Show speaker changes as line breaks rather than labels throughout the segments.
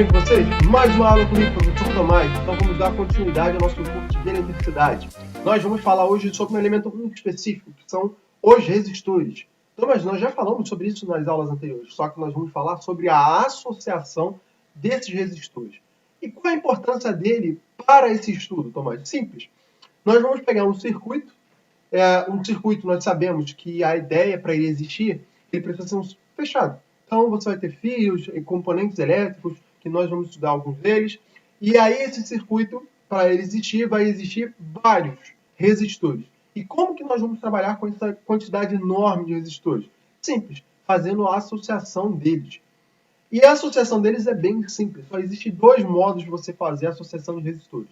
bem com vocês? Mais uma aula comigo, professor Tomás. Então vamos dar continuidade ao nosso curso de eletricidade. Nós vamos falar hoje sobre um elemento muito específico, que são os resistores. Então, mas nós já falamos sobre isso nas aulas anteriores, só que nós vamos falar sobre a associação desses resistores. E qual a importância dele para esse estudo, Tomás? Simples. Nós vamos pegar um circuito nós sabemos que a ideia para ele existir, ele precisa ser fechado. Então, você vai ter fios e componentes elétricos, que nós vamos estudar alguns deles. E aí, esse circuito, para ele existir, vai existir vários resistores. E como que nós vamos trabalhar com essa quantidade enorme de resistores? Simples, fazendo a associação deles. E a associação deles é bem simples. Só existem dois modos de você fazer a associação de resistores.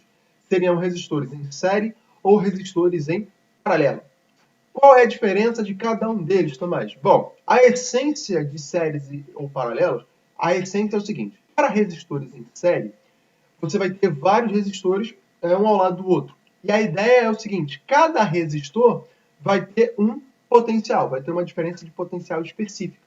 Seriam resistores em série ou resistores em paralelo. Qual é a diferença de cada um deles, Tomás? Bom, a essência de séries ou paralelos, a essência é o seguinte. Para resistores em série, você vai ter vários resistores um ao lado do outro. E a ideia é o seguinte, cada resistor vai ter um potencial, vai ter uma diferença de potencial específica.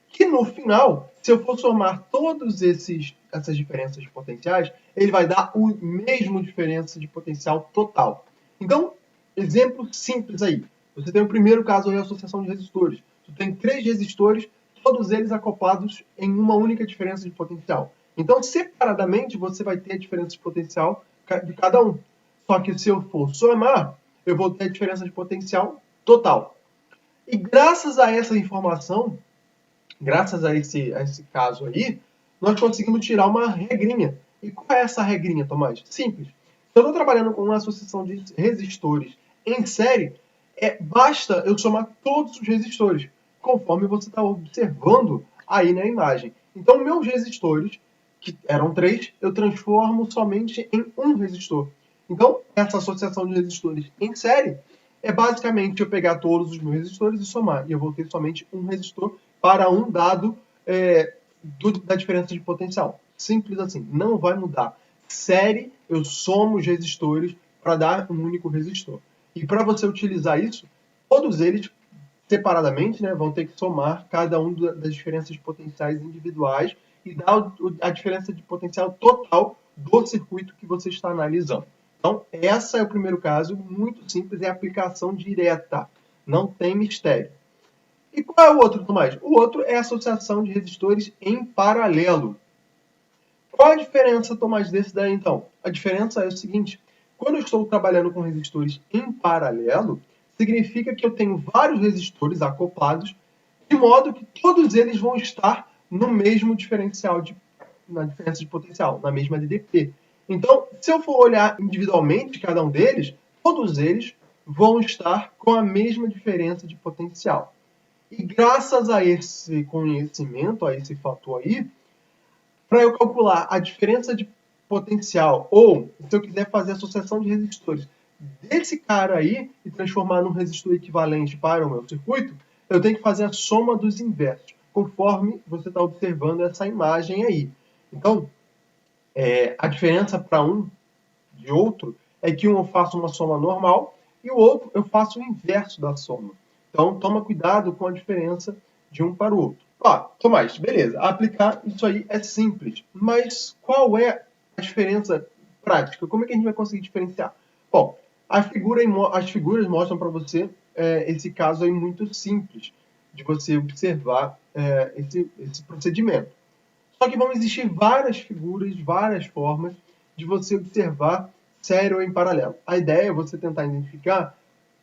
Que no final, se eu for somar todas essas diferenças de potenciais, ele vai dar a mesma diferença de potencial total. Então, exemplo simples aí. Você tem o primeiro caso aí, a associação de resistores. Você tem 3 resistores, todos eles acoplados em uma única diferença de potencial. Então, separadamente, você vai ter a diferença de potencial de cada um. Só que se eu for somar, eu vou ter a diferença de potencial total. E graças a essa informação, graças a esse caso aí, nós conseguimos tirar uma regrinha. E qual é essa regrinha, Tomás? Simples. Se eu estou trabalhando com uma associação de resistores em série, basta eu somar todos os resistores, conforme você está observando aí na imagem. Então, meus resistores, que eram 3, eu transformo somente em um resistor. Então, essa associação de resistores em série é basicamente eu pegar todos os meus resistores e somar. E eu vou ter somente um resistor para um dado da diferença de potencial. Simples assim, não vai mudar. Série, eu somo os resistores para dar um único resistor. E para você utilizar isso, todos eles, separadamente, vão ter que somar cada um das diferenças de potenciais individuais e dar a diferença de potencial total do circuito que você está analisando. Então, esse é o primeiro caso, muito simples, é aplicação direta. Não tem mistério. E qual é o outro, Tomás? O outro é a associação de resistores em paralelo. Qual a diferença, Tomás, desse daí, então? A diferença é o seguinte. Quando eu estou trabalhando com resistores em paralelo, significa que eu tenho vários resistores acoplados, de modo que todos eles vão estar no mesmo diferencial, na diferença de potencial, na mesma DDP. Então, se eu for olhar individualmente cada um deles, todos eles vão estar com a mesma diferença de potencial. E graças a esse conhecimento, a esse fator aí, para eu calcular a diferença de potencial, ou se eu quiser fazer a associação de resistores desse cara aí e transformar num resistor equivalente para o meu circuito, eu tenho que fazer a soma dos inversos, conforme você está observando essa imagem aí. Então, a diferença para um de outro é que um eu faço uma soma normal e o outro eu faço o inverso da soma. Então, toma cuidado com a diferença de um para o outro. Tomás, beleza. Aplicar isso aí é simples. Mas qual é a diferença prática? Como é que a gente vai conseguir diferenciar? Bom, as figuras mostram para você esse caso aí muito simples de você observar esse procedimento. Só que vão existir várias figuras, várias formas de você observar série ou em paralelo. A ideia é você tentar identificar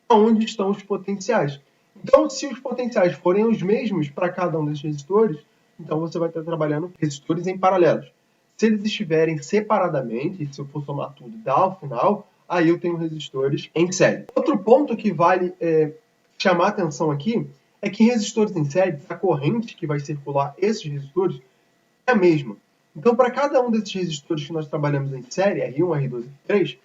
onde estão os potenciais. Então, se os potenciais forem os mesmos para cada um desses resistores, então você vai estar trabalhando com resistores em paralelos. Se eles estiverem separadamente, se eu for somar tudo e dar ao final, aí eu tenho resistores em série. Outro ponto que vale chamar a atenção aqui é que resistores em série, a corrente que vai circular esses resistores é a mesma. Então, para cada um desses resistores que nós trabalhamos em série, R1, R2 e R3,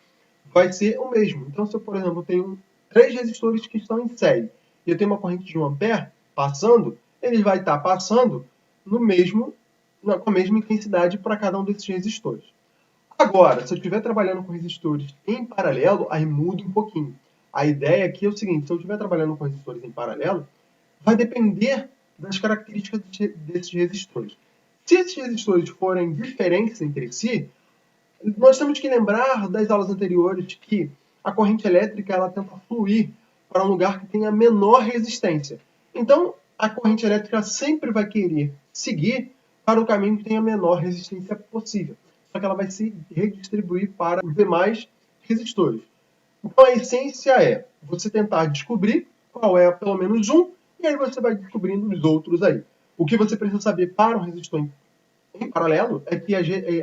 vai ser o mesmo. Então, se eu, por exemplo, tenho 3 resistores que estão em série e eu tenho uma corrente de 1 ampere passando, ele vai estar passando com a mesma intensidade para cada um desses resistores. Agora, se eu estiver trabalhando com resistores em paralelo, aí muda um pouquinho. A ideia aqui é o seguinte, se eu estiver trabalhando com resistores em paralelo, vai depender das características desses resistores. Se esses resistores forem diferentes entre si, nós temos que lembrar das aulas anteriores que a corrente elétrica ela tenta fluir para um lugar que tenha menor resistência. Então, a corrente elétrica sempre vai querer seguir para o caminho que tenha a menor resistência possível. Só que ela vai se redistribuir para os demais resistores. Então, a essência é você tentar descobrir qual é pelo menos um, e aí você vai descobrindo os outros aí. O que você precisa saber para um resistor em paralelo é que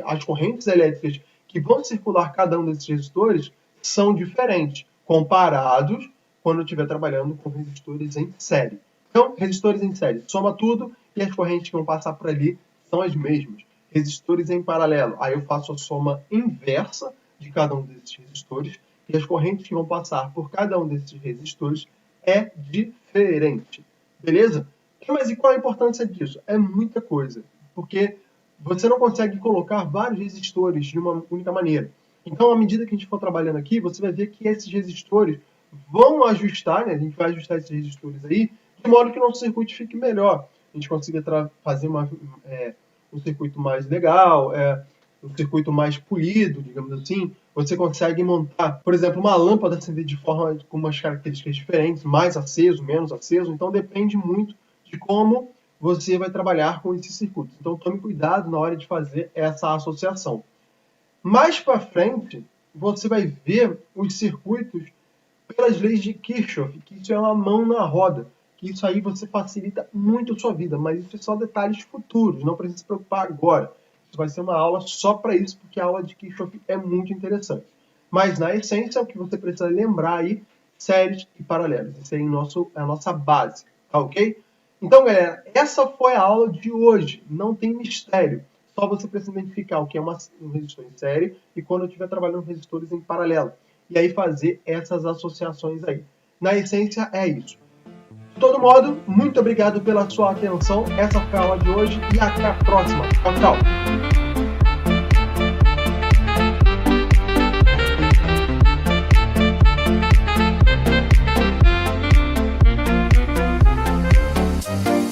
as correntes elétricas que vão circular cada um desses resistores são diferentes, comparados quando estiver trabalhando com resistores em série. Então, resistores em série, soma tudo e as correntes que vão passar por ali são as mesmas. Resistores em paralelo, aí eu faço a soma inversa de cada um desses resistores e as correntes que vão passar por cada um desses resistores é diferente. Beleza? Mas e qual a importância disso? É muita coisa, porque você não consegue colocar vários resistores de uma única maneira. Então, à medida que a gente for trabalhando aqui, você vai ver que esses resistores vão ajustar, né? A gente vai ajustar esses resistores aí, de modo que o nosso circuito fique melhor. A gente consiga fazer um circuito mais legal, um circuito mais polido, digamos assim. Você consegue montar, por exemplo, uma lâmpada acender de forma com umas características diferentes, mais aceso, menos aceso. Então, depende muito de como você vai trabalhar com esses circuitos. Então, tome cuidado na hora de fazer essa associação. Mais para frente, você vai ver os circuitos pelas leis de Kirchhoff, que isso é uma mão na roda, que isso aí você facilita muito a sua vida, mas isso é só detalhes futuros, não precisa se preocupar agora. Isso vai ser uma aula só para isso, porque a aula de Kirchhoff é muito interessante. Mas, na essência, o que você precisa lembrar aí, séries e paralelos. Isso aí é a nossa base, tá ok? Então, galera, essa foi a aula de hoje. Não tem mistério. Só você precisa identificar o que é um resistor em série e quando eu estiver trabalhando resistores em paralelo. E aí fazer essas associações aí. Na essência, é isso. De todo modo, muito obrigado pela sua atenção. Essa foi a aula de hoje e até a próxima. Tchau, tchau.